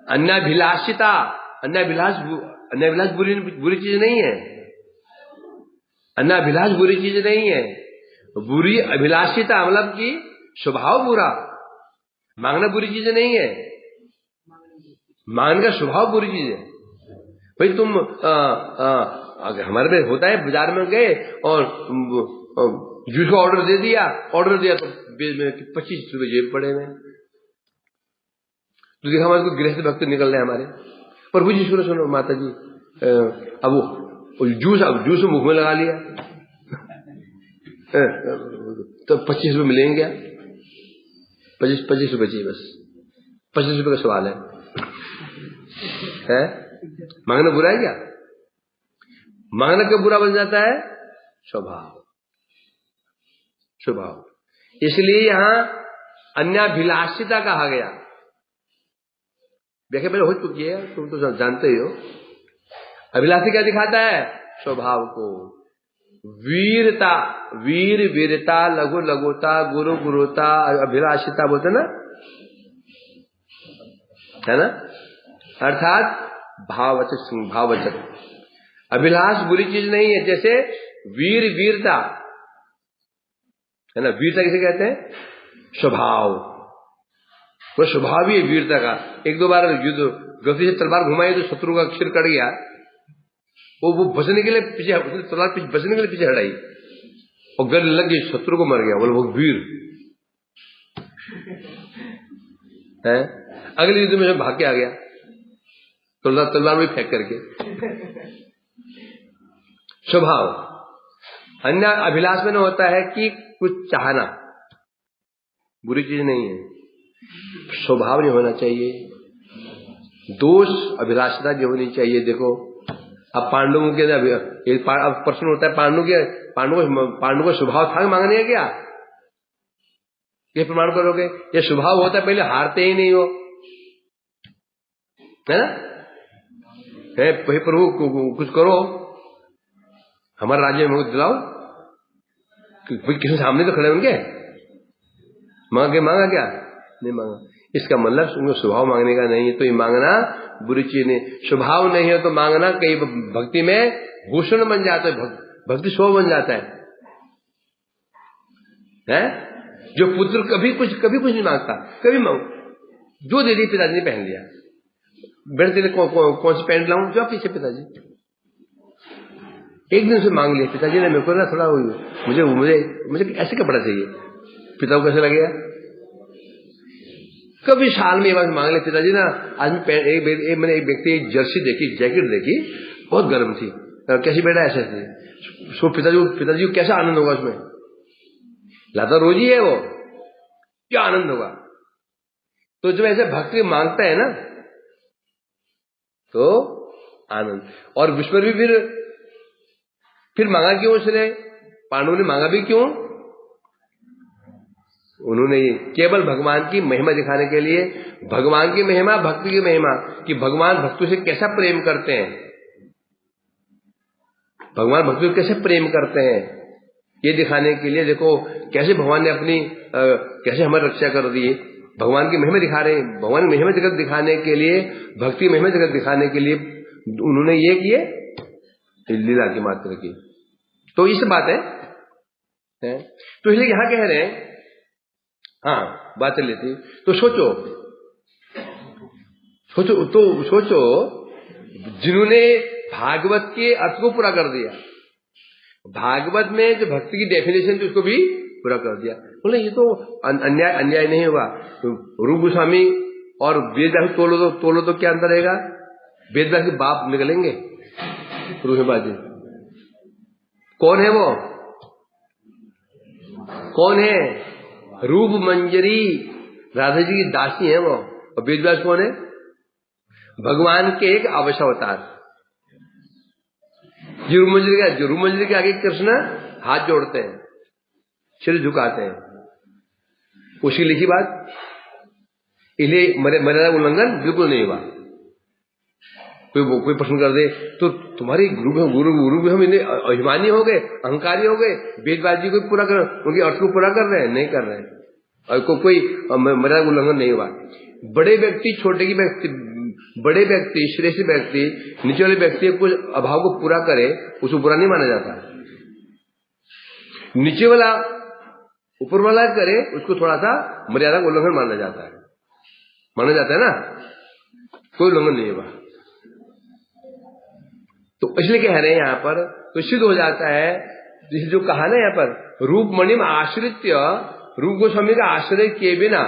अन्याभिलाषिता, अन्याभिलाष बुरी चीज नहीं है, अन्याभिलाष बुरी चीज नहीं है। बुरी अभिलाषिता मतलब कि स्वभाव बुरा, मांगना बुरी चीज नहीं है, मांगने का स्वभाव बुरी चीज है। भाई तुम अगर हमारे में होता है, बाजार में गए और जूस का ऑर्डर दे दिया, तो 25 रुपए जेब पड़े में, तो देखा हमारे को गृहस्थ भक्त निकल रहे हमारे। प्रभु जी सुनो माता जी, अब वो जूस मुख में लगा लिया तो 25 रुपए मिलेंगे क्या? 25 रुपए चाहिए, बस 25 रुपए का सवाल है? मांगना बुरा है क्या? मांगना क्यों बुरा बन जाता है? स्वभाव। इसलिए यहां अन्याभिलाषिता कहा गया। व्याख्या पहले हो चुकी है, तुम तो जानते ही हो। अभिलाषी क्या दिखाता है? स्वभाव को। वीरता, वीरता, लघुता, गुरुता, अभिलाषिता बोलते ना, है ना। अर्थात भाववचक। अभिलाष बुरी चीज नहीं है, जैसे वीरता है ना। वीरता किसे कहते हैं? स्वभाव। वो स्वभाव भी है वीरता का। एक दो बार युद्ध गलती से तलवार घुमाई तो शत्रु का सिर कट गया, वो बचने के लिए पीछे, तलवार बचने के लिए पीछे हटाई और गले लग गई, शत्रु को मर गया। बोले वो वीर है। अगले युद्ध में भाग के आ गया तलवार भी फेंक करके। स्वभाव अन्य अभिलाष में न होता है कि कुछ चाहना बुरी चीज नहीं है, स्वभाव नहीं होना चाहिए, दोष अभिलाषता नहीं होनी चाहिए। देखो अब पांडवों के अब प्रश्न होता है, पांडवों का स्वभाव था मांगने क्या, ये प्रमाण करोगे? ये स्वभाव होता है पहले हारते ही नहीं हो, है ना? है प्रभु कुछ करो, हमारे राज्य में दिलाओ, किसी सामने तो खड़े होंगे, मांगा क्या? नहीं मांगा। इसका मतलब उनको स्वभाव मांगने का नहीं है, तो ये मांगना बुरी चीज नहीं। स्वभाव नहीं है तो मांगना कई भक्ति में भूषण बन जाता है, भक्ति शोभ बन जाता है? जो पुत्र कभी कुछ नहीं मांगता, कभी जो दे दी पिताजी ने पहन लिया। बेटे तेरे कौन सी पैंट लाऊं? जो पीछे पिताजी, एक दिन से मांग लिया पिताजी ने, मेरे को ना थोड़ा मुझे ऐसे कपड़ा चाहिए। पिता को कैसे लगेगा? कभी साल में एक बार मांग ले पिताजी ना, आज मैंने एक व्यक्ति एक जर्सी देखी, जैकेट देखी, बहुत गर्म थी, कैसी बेटा? ऐसे थी। सो पिताजी को कैसा आनंद होगा उसमें? लाता रोज ही है वो, क्या आनंद होगा? तो जब ऐसे भक्ति मांगता है ना तो आनंद। और विश्वर भी फिर मांगा क्यों उसने? पांडवों ने मांगा भी क्यों? उन्होंने केवल भगवान की महिमा दिखाने के लिए, भगवान की महिमा, भक्ति की महिमा, कि भगवान भक्तों से कैसा प्रेम करते हैं, भगवान भक्तों से कैसे प्रेम करते हैं, ये दिखाने के लिए। देखो कैसे भगवान ने अपनी कैसे हमारी रक्षा कर दी, भगवान की महिमा दिखा रहे हैं। भगवान की महिमा जगत दिखाने के लिए, भक्ति महिमा जगत दिखाने के लिए उन्होंने ये किए, लीला की मात्र की। तो इस बात है। तो इसलिए यहां कह रहे हैं, हाँ बात चल लेती। तो सोचो जिन्होंने भागवत के अर्थ को पूरा कर दिया, भागवत में जो भक्ति की डेफिनेशन थी उसको भी पूरा कर दिया। बोले ये तो अन्याय नहीं हुआ। तो रूप गोस्वामी और वेदव्यास तोलो तो क्या अंतर रहेगा? वेदव्यास के बाप निकलेंगे रूहबाजी। कौन है वो? कौन है? रूप मंजरी, राधा जी की दासी है वो। और वेदव्यास कौन है? भगवान के एक अवतार। रूप मंजरी के आगे कृष्ण हाथ जोड़ते हैं, सिर झुकाते हैं, उसकी लिखी बात। इसलिए मर्यादा उल्लंघन बिल्कुल नहीं हुआ। कोई प्रश्न कर दे तो तुम्हारे गुरु हम इन्हें अभिमानी हो गए, अहंकारी हो गए, वेदवादी को पूरा कर, उनके अर्थ को पूरा कर रहे हैं, नहीं कर रहे हैं, और कोई मर्यादा उल्लंघन नहीं हुआ। बड़े व्यक्ति, छोटे की व्यक्ति, बड़े व्यक्ति, श्रेष्ठ व्यक्ति, नीचे वाले व्यक्ति कुछ अभाव को पूरा करे, उसको बुरा नहीं माना जाता। नीचे वाला ऊपर वाला करे, उसको थोड़ा सा मर्यादा का उल्लंघन माना जाता है ना, कोई उल्लंघन नहीं हुआ। तो इसलिए कह रहे हैं यहां पर, तो सिद्ध हो जाता है जिसे जो कहा ना यहां पर, रूप मणिम आश्रित्य, रूप गोस्वामी का आश्रय किए बिना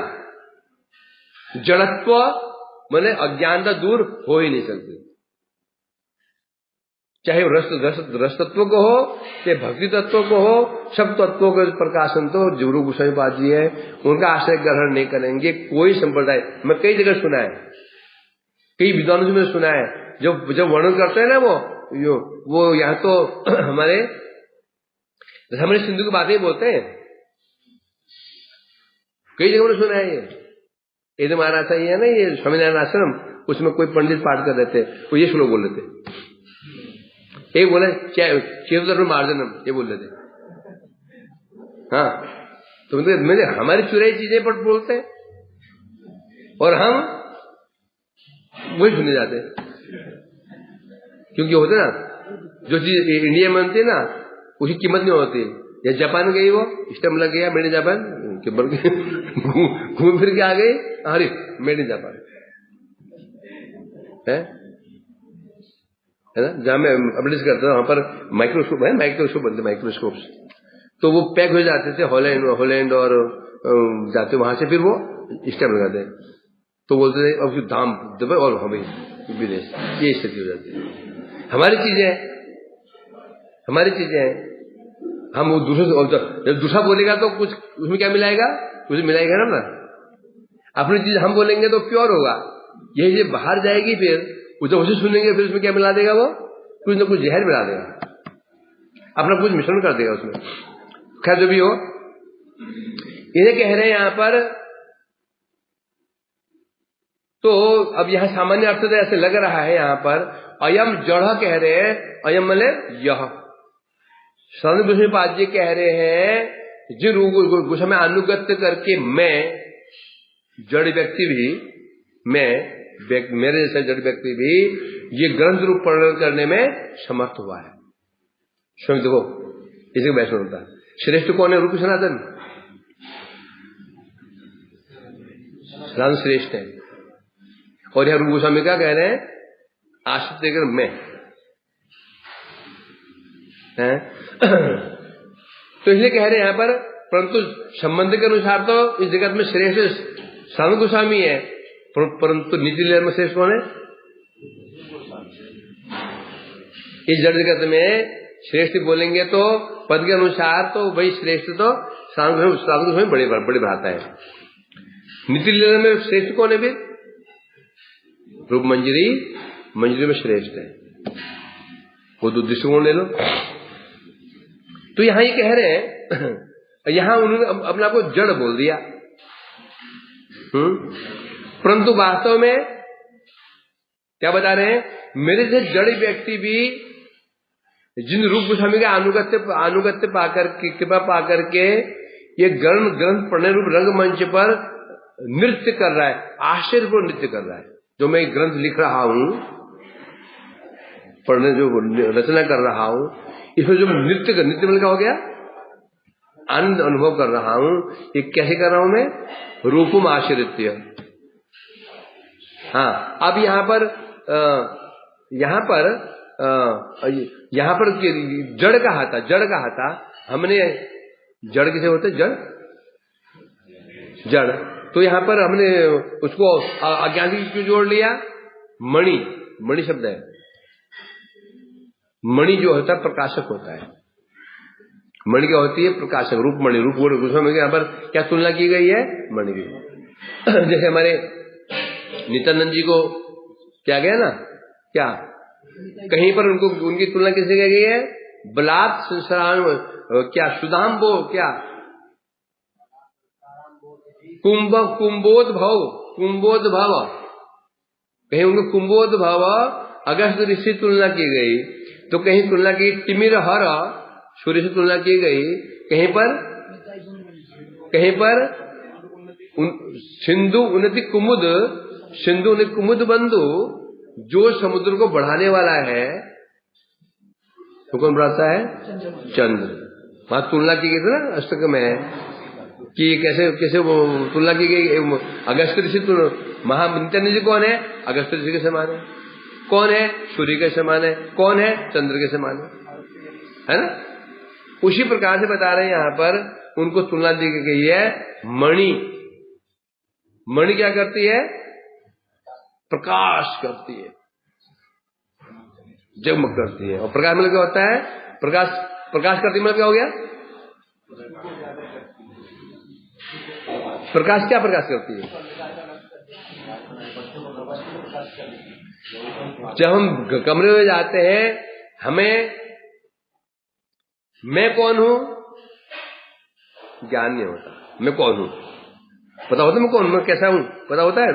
जड़त्व माने अज्ञानता दूर हो ही नहीं सकती। चाहे रस तत्व को हो, चाहे भक्ति तत्व को हो, सब तत्वों के प्रकाशन तो रूप गोस्वामी पाद जी है, उनका आश्रय ग्रहण नहीं करेंगे कोई संप्रदाय। मैं कई जगह सुना है, कई विद्वानों में सुना है, जब वर्णन करते हैं ना वो यहाँ तो हमारे सिंधु की बातें ही बोलते हैं, कई जगह मैंने सुना है। ये तो हमारा ऐसा ही है ना, ये स्वामीनारायण आश्रम, उसमें कोई पंडित पाठ कर रहे थे, वो ये श्लोक बोल रहे थे। एक बोले चेतन मार्जनम, ये बोल रहे थे। हाँ, तो मेरे हमारी चुराई चीजें पर बोलते हैं और हम वही सुने जाते हैं। क्योंकि होते ना, जो चीज इंडिया में बनती है ना, उसकी कीमत नहीं होती। या जापान गई, वो स्टैम्प लग गया मेरे जापान, के बन के घूम फिर के आ गई, अरे मैं नहीं जा पा है ना। जहां मैं अपडेट करता था वहां पर माइक्रोस्कोप है, माइक्रोस्कोप बनते, माइक्रोस्कोप, तो वो पैक हो जाते थे हॉलैंड और जाते वहां से फिर वो स्टैम्प लगाते, तो बोलते थे अब दाम दबे और हमें विदेश, ये स्थिति हो जाती है। हमारी चीजें हैं, हम वो दूसरे जब दूसरा बोलेगा तो कुछ उसमें क्या मिलाएगा, कुछ मिलाएगा ना। अपनी चीज हम बोलेंगे तो प्योर होगा, यही चीज बाहर जाएगी फिर उसे उसे सुनेंगे, फिर उसमें क्या मिला देगा, वो कुछ न कुछ जहर मिला देगा, अपना कुछ मिश्रण कर देगा उसमें। खैर जो भी हो, इन्हें कह रहे हैं यहां पर, तो अब यहां सामान्य अर्थ तो ऐसे लग रहा है यहां पर अयम जड़ कह रहे हैं, अयम मतलब यह स्वामी गोस्वामीपाद जी कह रहे हैं जिन गोस्वामी अनुगत्य करके मैं जड़ व्यक्ति भी, मेरे जैसा जड़ व्यक्ति भी ये ग्रंथ रूप वर्णन करने में समर्थ हुआ है। स्वयं देखो इसे वैष्णव होता है। श्रेष्ठ कौन है? रूप सनातन श्रेष्ठ है। और यह रूप गोस्वामी क्या कह रहे हैं? आश्रित देकर मैं है। तो इसलिए कह रहे हैं यहां पर, परंतु संबंध के अनुसार तो इस जगत में श्रेष्ठ स्वामी गोस्वामी है, परंतु निजी लीला में श्रेष्ठ कौन है? इस जड़ जगत में श्रेष्ठ बोलेंगे तो पद के अनुसार तो वही श्रेष्ठ तो स्वामी गोस्वामी बड़े भ्राता है। निजी लीला में श्रेष्ठ कौन है? फिर रूप मंजरी में श्रेष्ठ है, वो दो दृष्टिकोण ले लो। तो यहां ये कह रहे हैं, यहां उन्होंने अपने आप को जड़ बोल दिया, परंतु वास्तव में क्या बता रहे हैं? मेरे से जड़ व्यक्ति भी जिन रूप गोस्वामी का अनुगत्य पाकर के, कृपा पाकर के ये ग्रंथ पढ़ने रूप रंगमंच पर नृत्य कर रहा है, आश्चर्यपूर्ण नृत्य कर रहा है। जो मैं ग्रंथ लिख रहा हूं, पढ़ने जो रचना कर रहा हूं, इसमें जो नृत्य मतलब क्या हो गया? आनंद अनुभव कर रहा हूं। ये कैसे कर रहा हूं मैं? रूपम आश्रित्य। हाँ, अब यहां पर जड़ कहा था हमने। जड़ किसे होते? जड़। तो यहां पर हमने उसको अज्ञान क्यों जोड़ लिया? मणि शब्द है। मणि जो होता है प्रकाशक होता है। मणि क्या होती है? प्रकाशक। रूप मणि, रूप गोस्वामी के यहां पर क्या तुलना की गई है? मणि की। जैसे हमारे नित्यानंद जी को क्या गया ना, क्या कहीं पर उनकी तुलना किससे की गई है? बलात् संसार, क्या सुदाम्बो, क्या कुंभोद भव, कहीं उनको कुंभोद भव अगस्त ऋषि से तुलना की गई, तो कहीं तुलना की तिमिर हर सूर्य से तुलना की गई, कहीं पर सिंधु उन्नति कुमुद बंधु, जो समुद्र को बढ़ाने वाला है, तो कौन बढ़ाता है? चंद्र। वहां तुलना की गई थी ना अष्टक में, कि कैसे वो तुलना की गई। अगस्त ऋषि महानित्यानंद जी कौन है? अगस्त ऋषि के समान है। कौन है? सूर्य के समान है। कौन है? चंद्र के समान है ना। उसी प्रकार से बता रहे हैं यहां पर, उनको तुलना दी गई है मणि क्या करती है? प्रकाश करती है, जगमग करती है। और प्रकाश मतलब क्या होता है? प्रकाश करती मतलब क्या हो गया? प्रकाश क्या प्रकाश करती है? जब हम कमरे में जाते हैं, हमें मैं कौन हूं ज्ञान नहीं होता। मैं कौन हूं पता होता है? मैं कौन, मैं कैसा हूं पता होता है?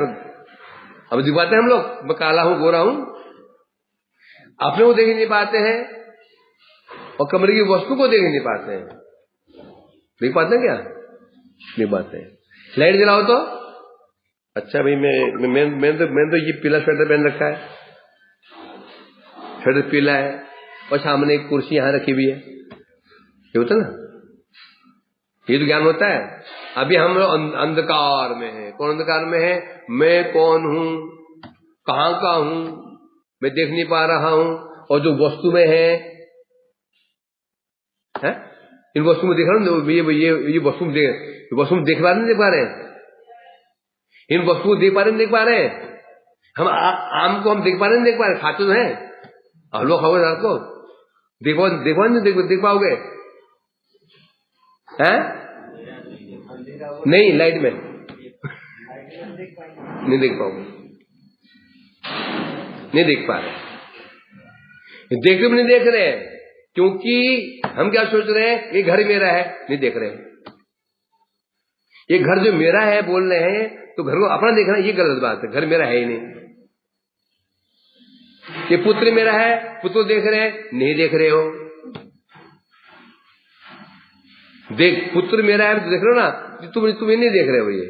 अब दिखाते हैं हम लोग, मैं काला हूं, गोरा हूं, अपने को देख नहीं पाते हैं और कमरे की वस्तु को देख नहीं पाते हैं। देख पाते हैं क्या? नहीं पाते हैं। लाइट जलाओ तो अच्छा भाई, मैं तो ये पीला स्वेटर पहन रखा है, स्वेटर पीला है, और सामने एक कुर्सी यहां रखी हुई है, ये होता ना। ये तो ज्ञान होता है। अभी हम लोग अंधकार में है। कौन अंधकार में है? मैं कौन हूं, कहां का हूं, मैं देख नहीं पा रहा हूं। और जो वस्तु में है, इन वस्तु में देख रहा हूं, ये वस्तु में देख पा रहे नहीं देख पा रहे? इन वस्तु को देख पा रहे नहीं देख पा रहे? हम आम को हम देख पा रहे नहीं देख पा रहे? खाते तो हैं, हलवा खाओगे रात को, देखो नहीं देख पाओगे? हैं? नहीं, लाइट में नहीं देख पाओगे, नहीं देख पा रहे। देखते भी नहीं देख रहे, क्योंकि हम क्या सोच रहे हैं, ये घर मेरा है, नहीं देख रहे। ये घर जो मेरा है बोल रहे हैं, तो घर को अपना देखना ये गलत बात है। घर मेरा है ही नहीं। ये पुत्र मेरा है, पुत्र देख रहे हैं, नहीं देख रहे हो। देख, पुत्र मेरा है तो देख रहे हो ना, तुम नहीं देख रहे हो। ये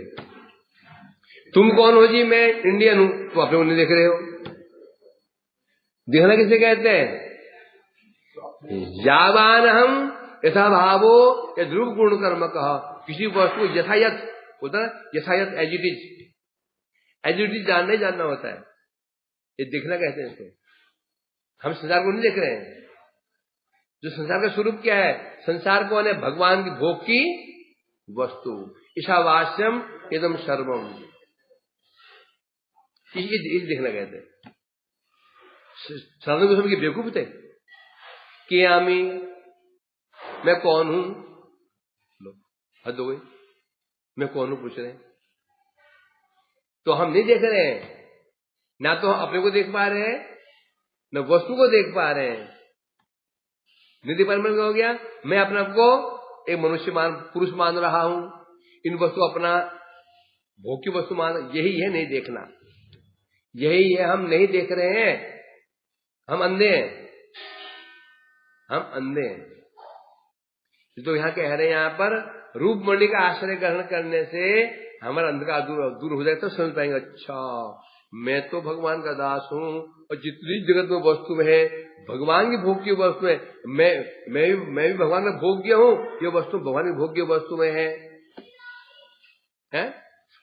तुम कौन हो जी? मैं इंडियन हूं, तो अपने को नहीं देख रहे हो। देखना किसे कहते हैं? यावान हम यथा भावो या ध्रुव गुण कर्म कहा। किसी वस्तु यथायथ होता है, यथायथ एज इट इज जानना होता है। ये देखना कहते हैं इसको। हम संसार को नहीं देख रहे हैं। जो संसार का स्वरूप क्या है? संसार कौन है? भगवान की भोग की वस्तु। ईशावास्यम एकदम सर्वम, ये देखना कहते हैं। साधु गोस्वामी के बेवकूफ थे कि आमी, मैं कौन हूं? लो, हद हो गई, मैं कौन हूं पूछ रहे हैं। तो हम नहीं देख रहे हैं, ना तो अपने को देख पा रहे हैं, न वस्तु को देख पा रहे हैं। निधि पर हो गया, मैं अपने आप को एक मनुष्य पुरुष मान रहा हूं, इन वस्तु अपना भोग की वस्तु मान। यही है नहीं देखना, यही है हम नहीं देख रहे हैं। हम अंधे हैं, हम अंधे हैं। तो यहां कह रहे हैं, यहां पर रूप मणि का आश्रय ग्रहण करने से हमारा अंधकार दूर हो जाए, तो समझ पाएंगे अच्छा मैं तो भगवान का दास हूं, और जितनी जगत में वस्तु है भगवान की भोग की वस्तु है। मैं भी भगवान का भोग्य हूं, ये वस्तु भगवान की भोग्य वस्तु में है?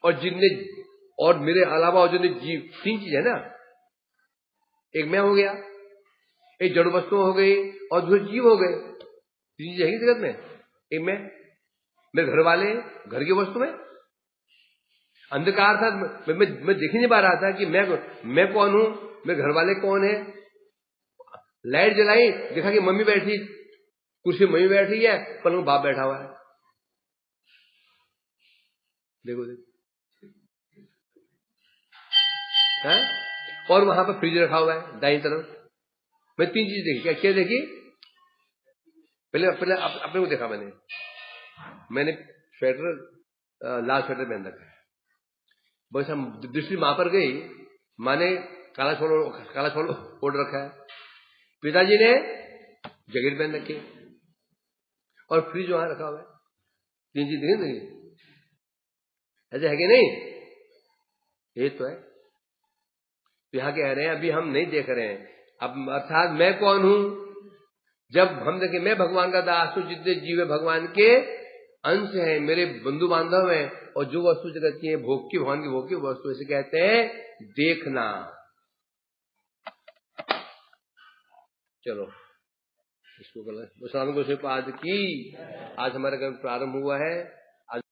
और जिनने और मेरे अलावा जो जीव, तीन चीज है ना, एक मैं हो गया, एक जड़ वस्तु हो गई, और दूसरे जीव हो गए। तीन चीज है जगत में। एक मैं, मेरे घर वाले, घर की वस्तु में अंधकार था, मैं देख नहीं पा रहा था कि मैं कौन हूं, मेरे घर वाले कौन है। लाइट जलाई, देखा कि मम्मी बैठी कुर्सी, मम्मी बैठी है, पलंग बाप बैठा हुआ है। देखो है? और वहां पर फ्रिज रखा हुआ है दाईं तरफ। मैं तीन चीज देखी। क्या देखी? पहले अपने को देखा मैंने स्वेटर, लाल स्वेटर पहन रखा है। बस हम दृष्टि मां पर गई, मां ने काला छोड़ ओढ़ रखा है, पिताजी ने जैकेट पहन रखी है, और फ्रिज वहां रखा हुआ है। तीन चीज देखी, ऐसे है कि नहीं? ये तो है। तो यहां कह रहे हैं अभी हम नहीं देख रहे हैं। अब अर्थात मैं कौन हूं? जब हम देखें मैं भगवान का दास हूं, जितने जीव है भगवान के अंश है, मेरे बंधु बांधव हैं, और जो वस्तु जगत की है भोग की, भगवान की भोग की वस्तु, इसे कहते हैं देखना। चलो इसको गलत, आज की आज हमारा प्रारंभ हुआ है।